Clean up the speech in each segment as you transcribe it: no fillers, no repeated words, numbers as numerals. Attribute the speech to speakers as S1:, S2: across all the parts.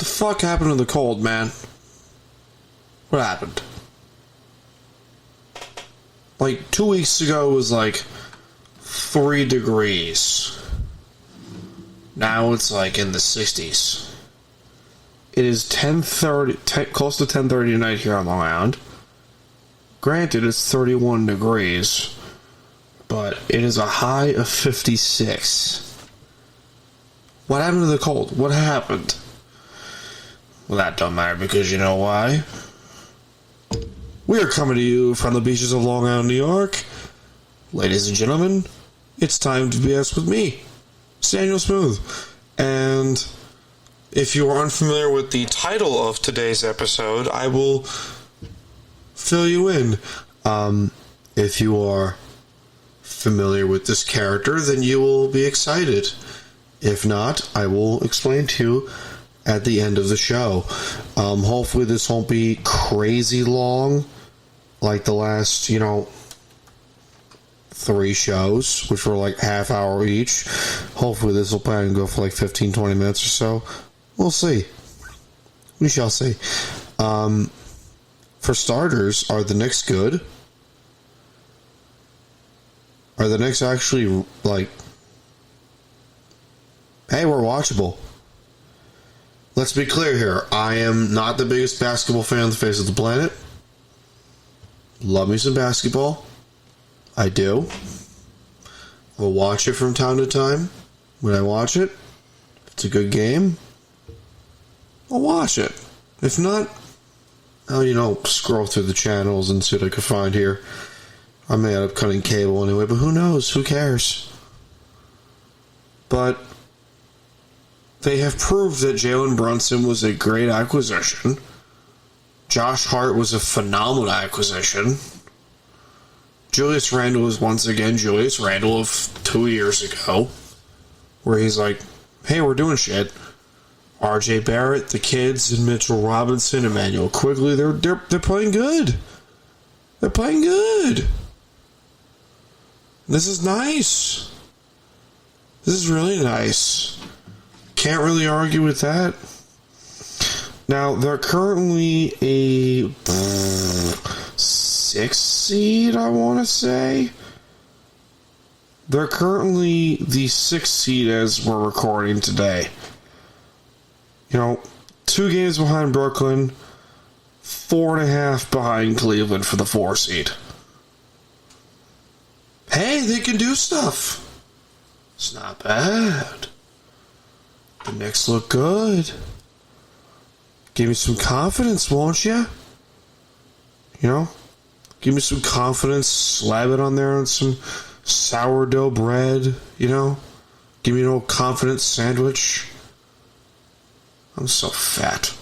S1: the fuck happened to the cold, man? What happened? Like, 2 weeks ago it was like 3 degrees. Now it's like in the 60s. It is 10:30, close to 10:30 tonight here on Long Island. Granted, it's 31 degrees, but it is a high of 56. What happened to the cold? What happened? Well, that don't matter because you know why? We are coming to you from the beaches of Long Island, New York. Ladies and gentlemen, it's time to BS with me, Daniel Smooth. And if you are unfamiliar with the title of today's episode, I will fill you in. If you are familiar with this character, then you will be excited. If not, I will explain to you at the end of the show. Hopefully this won't be crazy long, like the last, 3 shows, which were like half hour each. Hopefully this will probably go for like 15-20 minutes or so. We'll see. We shall see. For starters, are the Knicks good? Are the Knicks actually, like, hey, we're watchable? Let's be clear here. I am not the biggest basketball fan on the face of the planet. Love me some basketball. I do. I'll watch it from time to time. When I watch it, if it's a good game, I'll watch it. If not, I'll, scroll through the channels and see what I can find here. I may end up cutting cable anyway, but who knows? Who cares? But they have proved that Jalen Brunson was a great acquisition. Josh Hart was a phenomenal acquisition. Julius Randle was once again Julius Randle of 2 years ago, where he's like, hey, we're doing shit. R.J. Barrett, the kids, and Mitchell Robinson, Emmanuel Quigley, they're playing good. They're playing good. This is nice. This is really nice. Can't really argue with that. Now, they're currently a 6th seed, I want to say. They're currently the 6th seed as we're recording today. 2 games behind Brooklyn, 4.5 behind Cleveland for the 4 seed. Hey, they can do stuff. It's not bad. The Knicks look good. Give me some confidence, won't you? Give me some confidence. Slap it on there on some sourdough bread, Give me an old confidence sandwich. I'm so fat.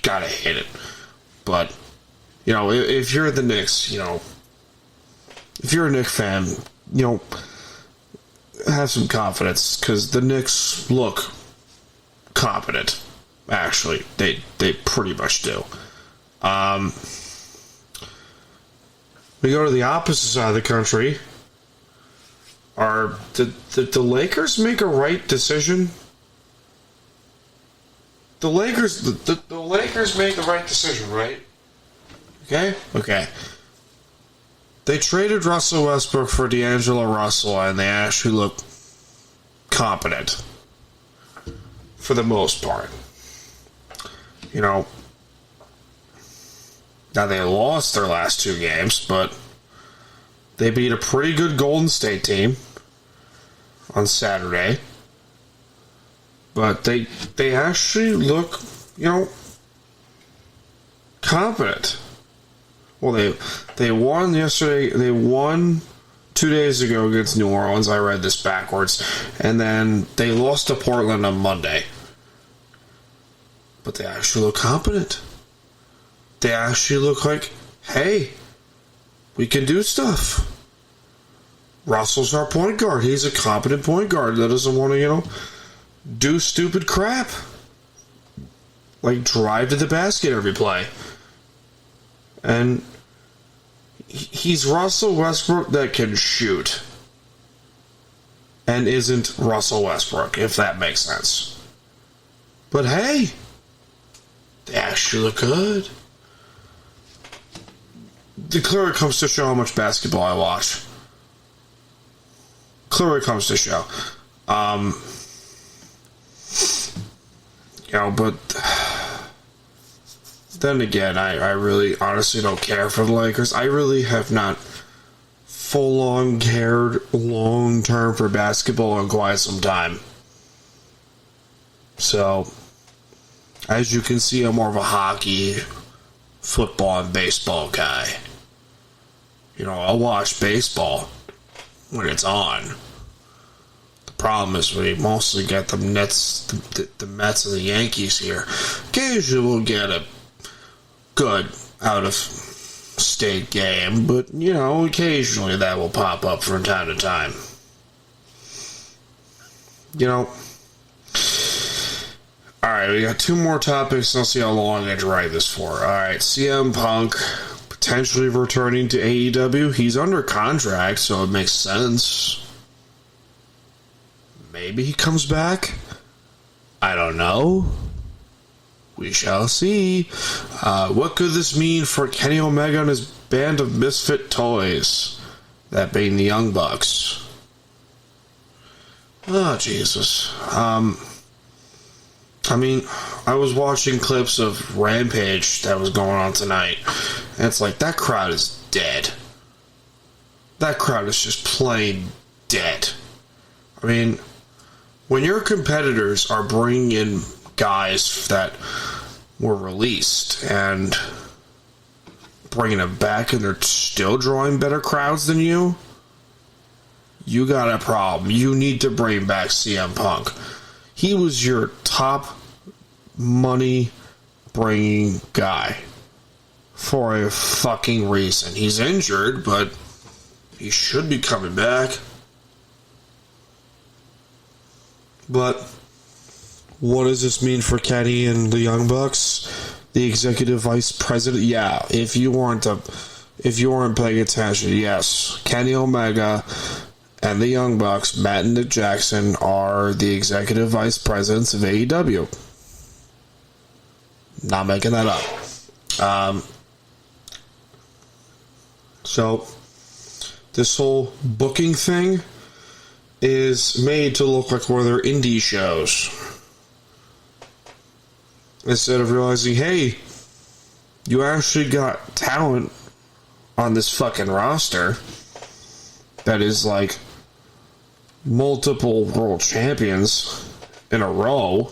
S1: Gotta hate it. But, if you're the Knicks, if you're a Knicks fan, have some confidence, because the Knicks look competent. Actually, they pretty much do. We go to the opposite side of the country. Did the Lakers make a right decision? The Lakers made the right decision, right? Okay. They traded Russell Westbrook for D'Angelo Russell, and they actually look competent. For the most part. Now they lost their last 2 games, but they beat a pretty good Golden State team on Saturday. But they actually look, competent. Well, they won yesterday. They won 2 days ago against New Orleans. I read this backwards. And then they lost to Portland on Monday. But they actually look competent. They actually look like, hey, we can do stuff. Russell's our point guard. He's a competent point guard that doesn't want to, do stupid crap. Like drive to the basket every play. And he's Russell Westbrook that can shoot. And isn't Russell Westbrook, if that makes sense. But hey, They actually look good. It clearly comes to show how much basketball I watch. Clearly comes to show. But then again, I really honestly don't care for the Lakers. I really have not full-on cared long-term for basketball in quite some time. So, as you can see, I'm more of a hockey, football, and baseball guy. I'll watch baseball when it's on. The problem is we mostly get the Mets and the Yankees here. Occasionally we'll get a good out-of-state game, but, occasionally that will pop up from time to time. Alright, we got 2 more topics, and I'll see how long I can write this for. Alright, CM Punk potentially returning to AEW. He's under contract, so it makes sense. Maybe he comes back? I don't know. We shall see. What could this mean for Kenny Omega and his band of misfit toys? That being the Young Bucks. Oh, Jesus. I was watching clips of Rampage that was going on tonight, and it's like, that crowd is dead. That crowd is just plain dead. When your competitors are bringing in guys that were released and bringing them back and they're still drawing better crowds than you got a problem. You need to bring back CM Punk. He was your top money bringing guy for a fucking reason. He's injured, but he should be coming back. But what does this mean for Kenny and the Young Bucks? The executive vice president? Yeah, if you weren't paying attention, yes. Kenny Omega and the Young Bucks, Matt and Nick Jackson, are the executive vice presidents of AEW. Not making that up. So, this whole booking thing is made to look like one of their indie shows. Instead of realizing, hey, you actually got talent on this fucking roster that is like multiple world champions in a row.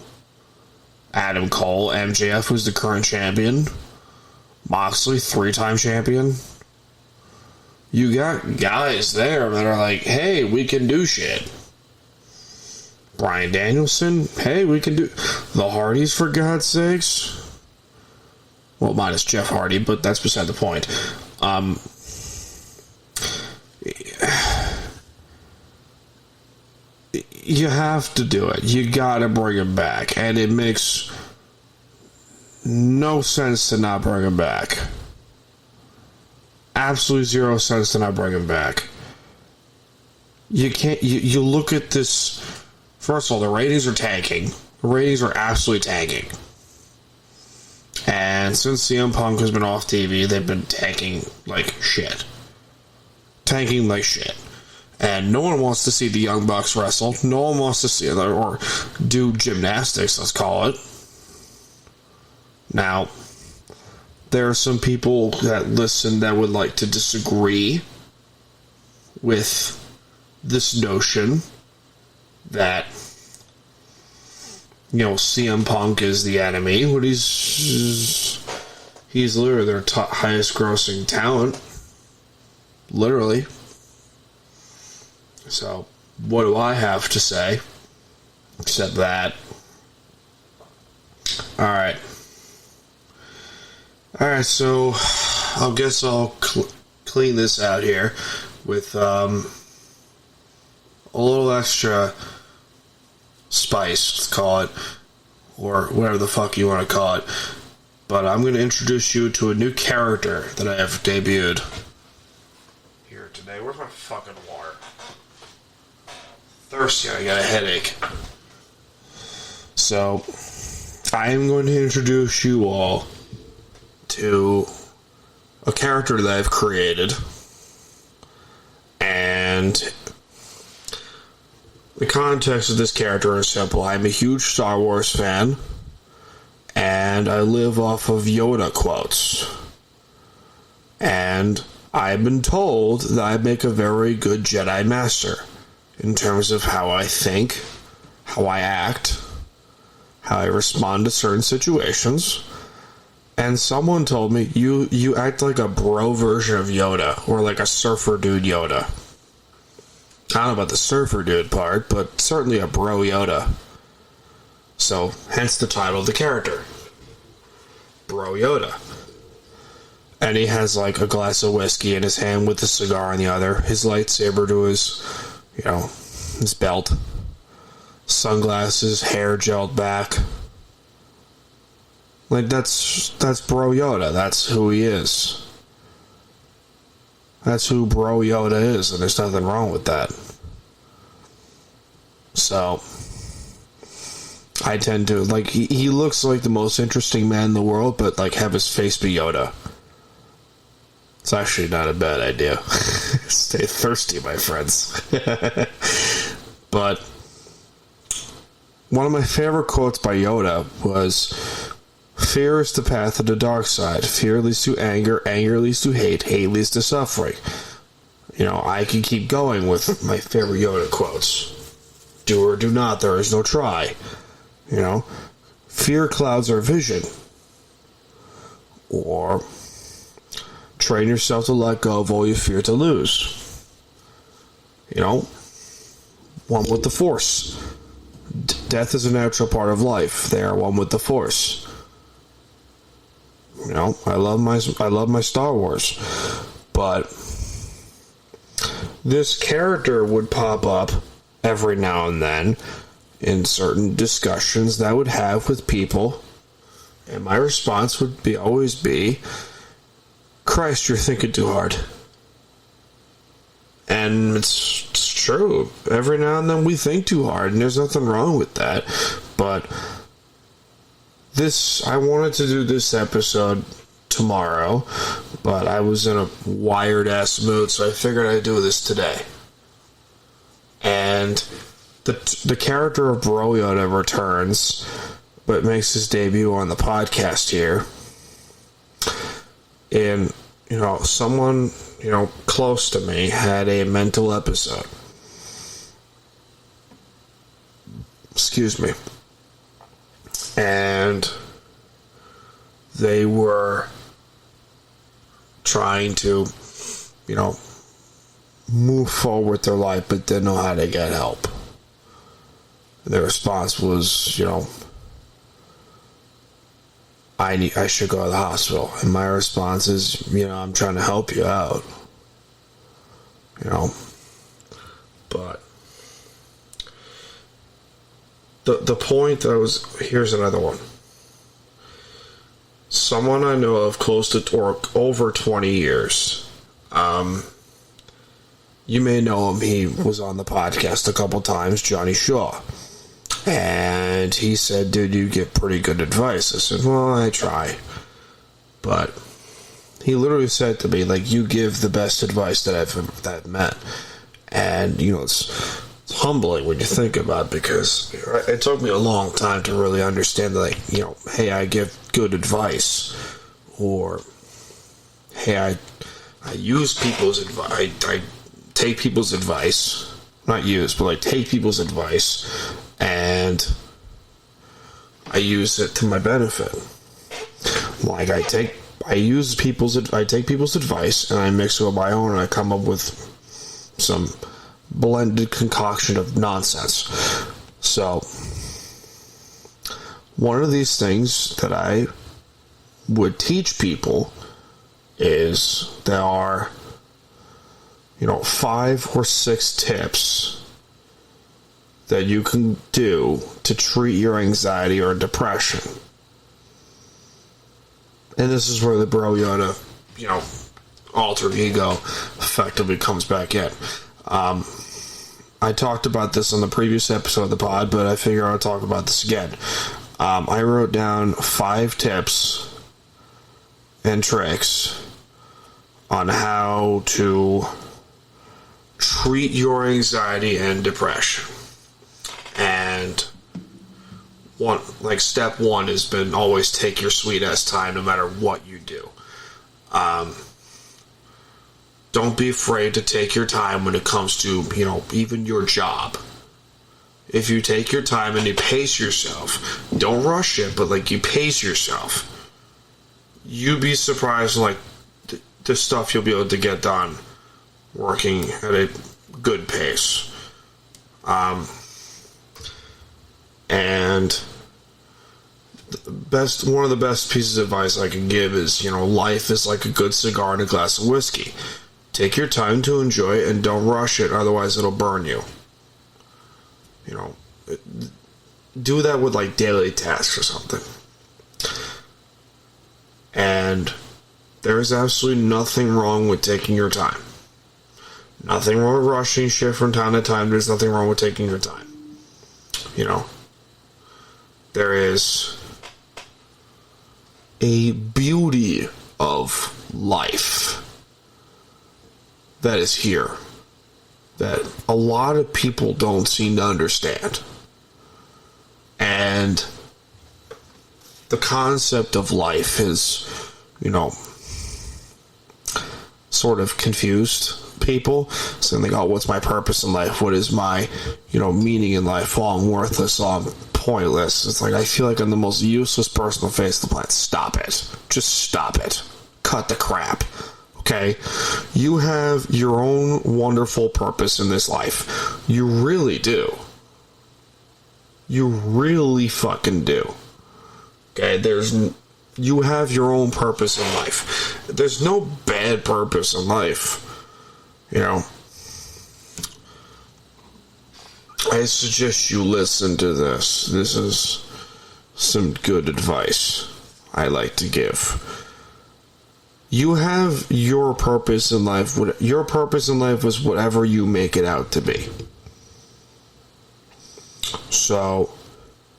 S1: Adam Cole, MJF, who's the current champion. Moxley, 3-time champion. You got guys there that are like, hey, we can do shit. Bryan Danielson, hey, we can do... The Hardys, for God's sakes. Well, minus Jeff Hardy, but that's beside the point. You have to do it. You gotta bring him back. And it makes no sense to not bring him back. Absolutely 0 sense to not bring him back. You can't... You look at this... First of all, the ratings are tanking. The ratings are absolutely tanking. And since CM Punk has been off TV, they've been tanking like shit. Tanking like shit. And no one wants to see the Young Bucks wrestle. No one wants to see it, or do gymnastics, let's call it. Now, there are some people that listen that would like to disagree with this notion that, CM Punk is the enemy, but he's literally their highest grossing talent. Literally. So, what do I have to say? Except that. Alright, so I guess I'll clean this out here with a little extra spice, let's call it, or whatever the fuck you want to call it. But I'm going to introduce you to a new character that I have debuted here today. Where's my fucking water? Thirsty, I got a headache. So, I am going to introduce you all to a character that I've created. And the context of this character is simple. I'm a huge Star Wars fan, and I live off of Yoda quotes. And I've been told that I make a very good Jedi Master in terms of how I think, how I act, how I respond to certain situations. And someone told me, you act like a bro version of Yoda, or like a surfer dude Yoda. I don't know about the surfer dude part, but certainly a bro Yoda. So, hence the title of the character. Bro Yoda. And he has like a glass of whiskey in his hand with a cigar in the other, his lightsaber to his, his belt, sunglasses, hair gelled back. Like, that's Bro Yoda. That's who he is. That's who Bro Yoda is, and there's nothing wrong with that. So, I tend to, like, he looks like the most interesting man in the world, but, like, have his face be Yoda. It's actually not a bad idea. Stay thirsty, my friends. But, one of my favorite quotes by Yoda was, "Fear is the path of the dark side. Fear leads to anger. Anger leads to hate. Hate leads to suffering." I can keep going with my favorite Yoda quotes. Do or do not, there is no try. Fear clouds our vision. Or, train yourself to let go of all you fear to lose. One with the Force. Death is a natural part of life. They are one with the Force. I love my Star Wars, but this character would pop up every now and then in certain discussions that I would have with people, and my response would always be, "Christ, you're thinking too hard." And it's true. Every now and then we think too hard, and there's nothing wrong with that. But I wanted to do this episode tomorrow, but I was in a wired-ass mood, so I figured I'd do this today. And the character of Bro Yoda returns, but makes his debut on the podcast here. And, someone, close to me had a mental episode. Excuse me. And they were trying to, move forward with their life, but didn't know how to get help. Their response was, I should go to the hospital. And my response is, I'm trying to help you out. But the point here's another one. Someone I know of close to or over 20 years. You may know him. He was on the podcast a couple times, Johnny Shaw. And he said, "Dude, you get pretty good advice." I said, "Well, I try." But he literally said to me, like, "You give the best advice that I've met." And, it's humbling when you think about it, because it took me a long time to really understand that, hey, I give good advice. Or, hey, I use people's advice. I take people's advice. Not use, but take people's advice. And I use it to my benefit. Like, I take people's advice and I mix it with my own, and I come up with some blended concoction of nonsense. So, one of these things that I would teach people is there are, 5 or 6 tips that you can do to treat your anxiety or depression. And this is where the Bro Yoda, alter ego effectively comes back in. I talked about this on the previous episode of the pod, but I figure I'll talk about this again. I wrote down 5 tips and tricks on how to treat your anxiety and depression. And step 1 has been always take your sweet ass time no matter what you do. Don't be afraid to take your time when it comes to, even your job. If you take your time and you pace yourself, don't rush it, but you pace yourself, you'd be surprised the stuff you'll be able to get done working at a good pace. And one of the best pieces of advice I can give is, life is like a good cigar and a glass of whiskey. Take your time to enjoy it and don't rush it, otherwise it'll burn you. Do that with daily tasks or something. And there's absolutely nothing wrong with taking your time. Nothing wrong with rushing shit from time to time. There's nothing wrong with taking your time. There is a beauty of life that is here that a lot of people don't seem to understand. And the concept of life is, sort of confused people. So they go, what's my purpose in life? What is my, meaning in life? Oh, I'm worthless. Oh, I'm pointless. It's I feel like I'm the most useless person on the face of the planet. Stop it. Just stop it. Cut the crap. Okay? You have your own wonderful purpose in this life. You really do. You really fucking do. Okay? You have your own purpose in life. There's no bad purpose in life. I suggest you listen to this. This is some good advice I like to give. You have your purpose in life. Your purpose in life is whatever you make it out to be. So,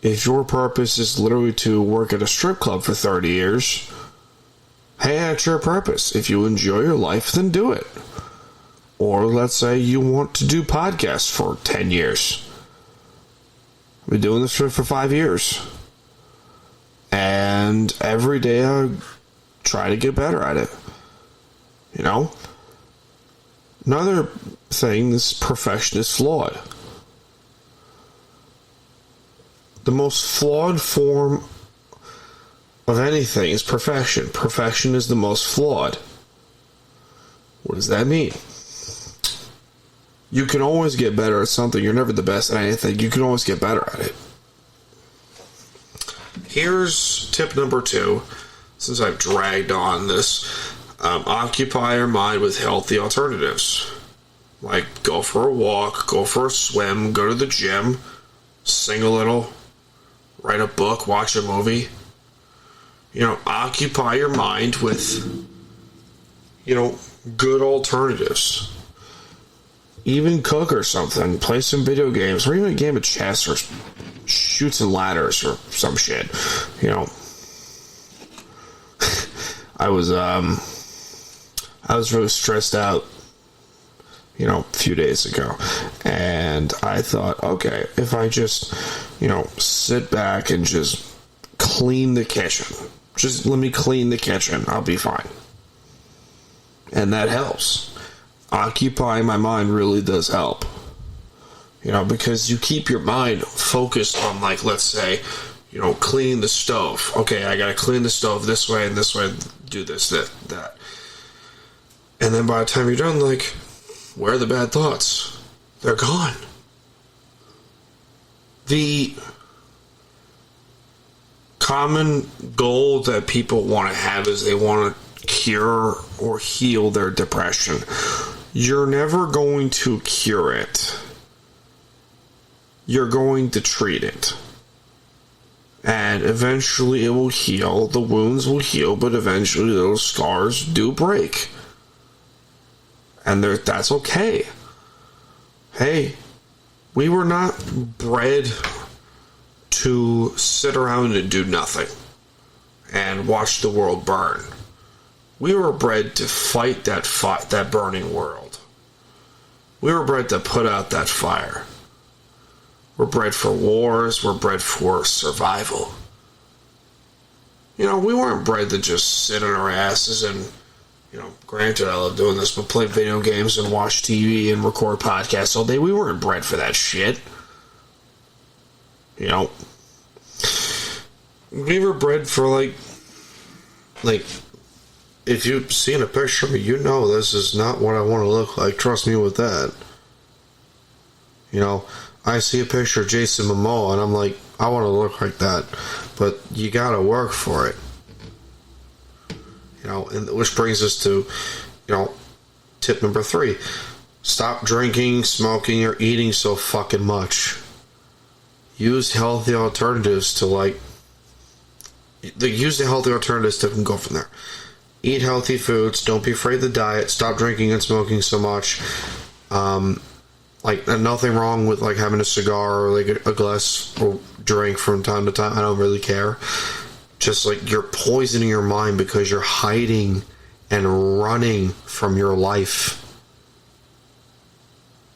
S1: if your purpose is literally to work at a strip club for 30 years, hey, that's your purpose. If you enjoy your life, then do it. Or let's say you want to do podcasts for 10 years. I've been doing this for 5 years. And every day I try to get better at it. Another thing, this perfection is flawed. The most flawed form of anything is perfection. Perfection is the most flawed. What does that mean? You can always get better at something. You're never the best at anything. You can always get better at it. Here's tip number 2. Since I've dragged on this, occupy your mind with healthy alternatives. Go for a walk, go for a swim, go to the gym, sing a little, write a book, watch a movie. Occupy your mind with, good alternatives. Even cook or something, play some video games, or even a game of chess, or shoot some ladders, or some shit. I was really stressed out, a few days ago, and I thought, okay, if I just, sit back and just clean the kitchen, just let me clean the kitchen, I'll be fine. And that helps. Occupying my mind really does help. Because you keep your mind focused on, let's say, clean the stove. Okay, I gotta clean the stove this way and this way, do this, that. And then by the time you're done, where are the bad thoughts? They're gone. The common goal that people want to have is they want to cure or heal their depression. You're never going to cure it. You're going to treat it. And eventually it will heal. The wounds will heal, but eventually those scars do break. And that's okay. Hey, we were not bred to sit around and do nothing and watch the world burn. We were bred to fight that burning world. We were bred to put out that fire. We're bred for wars. We're bred for survival. We weren't bred to just sit on our asses and, granted I love doing this, but play video games and watch TV and record podcasts all day. We weren't bred for that shit. We were bred for, like, if you've seen a picture of me, this is not what I want to look like. Trust me with that. I see a picture of Jason Momoa, and I'm like, I want to look like that. But you gotta work for it. And which brings us to, tip number 3. Stop drinking, smoking, or eating so fucking much. Use healthy alternatives to, use the healthy alternatives to go from there. Eat healthy foods. Don't be afraid to diet. Stop drinking and smoking so much. Nothing wrong with, having a cigar or, a glass or drink from time to time. I don't really care. Just, you're poisoning your mind because you're hiding and running from your life.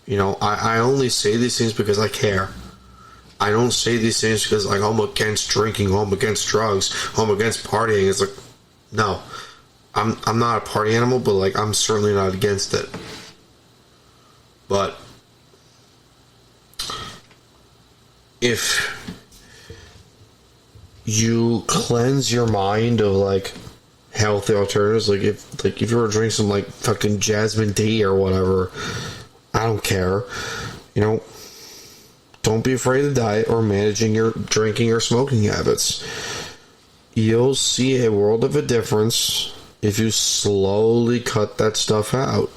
S1: I only say these things because I care. I don't say these things because, I'm against drinking, I'm against drugs, I'm against partying. It's no. I'm not a party animal, but, I'm certainly not against it. But if you cleanse your mind of healthy alternatives, if you were to drink some fucking jasmine tea or whatever, I don't care. Don't be afraid to diet or managing your drinking or smoking habits. You'll see a world of a difference if you slowly cut that stuff out.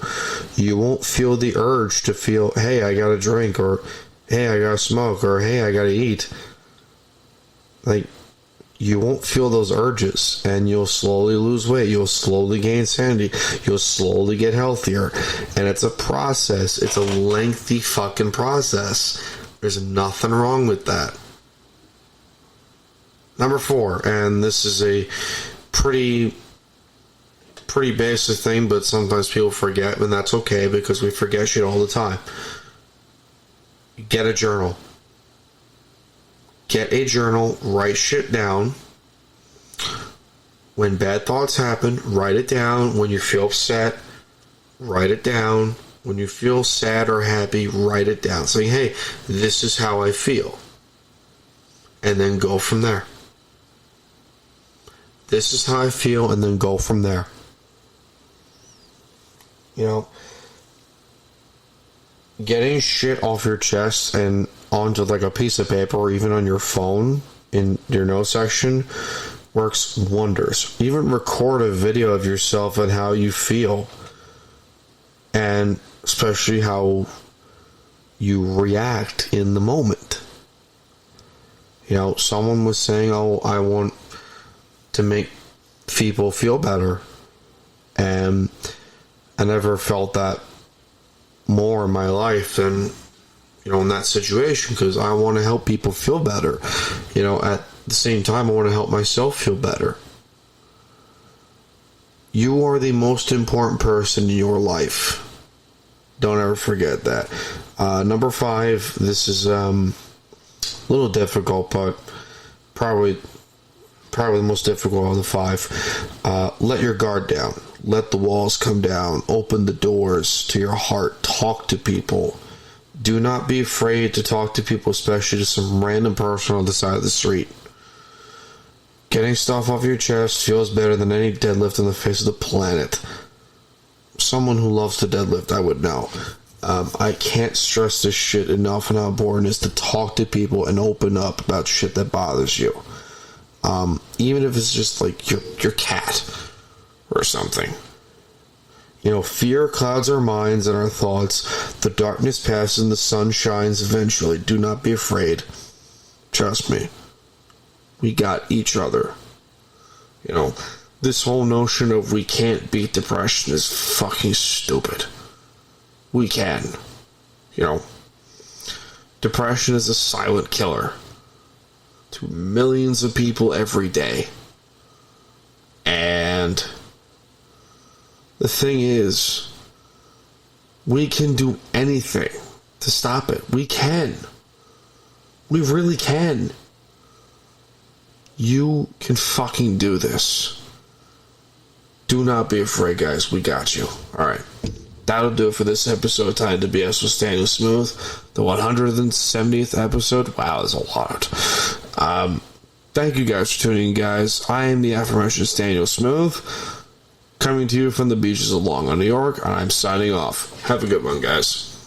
S1: You won't feel the urge to feel, hey, I gotta drink, or hey, I gotta smoke, or hey, I gotta eat. You won't feel those urges, and you'll slowly lose weight. You'll slowly gain sanity. You'll slowly get healthier. And it's a process. It's a lengthy fucking process. There's nothing wrong with that. Number 4, and this is a pretty basic thing, but sometimes people forget, and that's okay because we forget shit all the time. Get a journal. Get a journal, write shit down. When bad thoughts happen, write it down. When you feel upset, write it down. When you feel sad or happy, write it down. Saying, hey, this is how I feel. And then go from there. This is how I feel, and then go from there. Getting shit off your chest and onto a piece of paper or even on your phone in your notes section works wonders. Even record a video of yourself and how you feel, and especially how you react in the moment. Someone was saying, oh, I want to make people feel better, and I never felt that more in my life than in that situation, because I want to help people feel better. At the same time, I want to help myself feel better. You are the most important person in your life. Don't ever forget that. Number 5, this is a little difficult, but probably the most difficult of the 5. Let your guard down. Let the walls come down. Open the doors to your heart. Talk to people. Do not be afraid to talk to people, especially to some random person on the side of the street. Getting stuff off your chest feels better than any deadlift on the face of the planet. Someone who loves to deadlift, I would know. I can't stress this shit enough and how important it is to talk to people and open up about shit that bothers you. Even if it's just your cat or something. Fear clouds our minds and our thoughts. The darkness passes and the sun shines eventually. Do not be afraid. Trust me. We got each other. This whole notion of we can't beat depression is fucking stupid. We can. Depression is a silent killer. to millions of people every day. And the thing is, we can do anything to stop it. We can. We really can. You can fucking do this. Do not be afraid, guys. We got you. Alright. That'll do it for this episode of Time to BS with Daniel Smooth. The 170th episode. Wow, that's a lot. Thank you guys for tuning in, guys. I am the aforementioned Daniel Smooth, coming to you from the beaches of Long Island, New York, and I'm signing off. Have a good one, guys.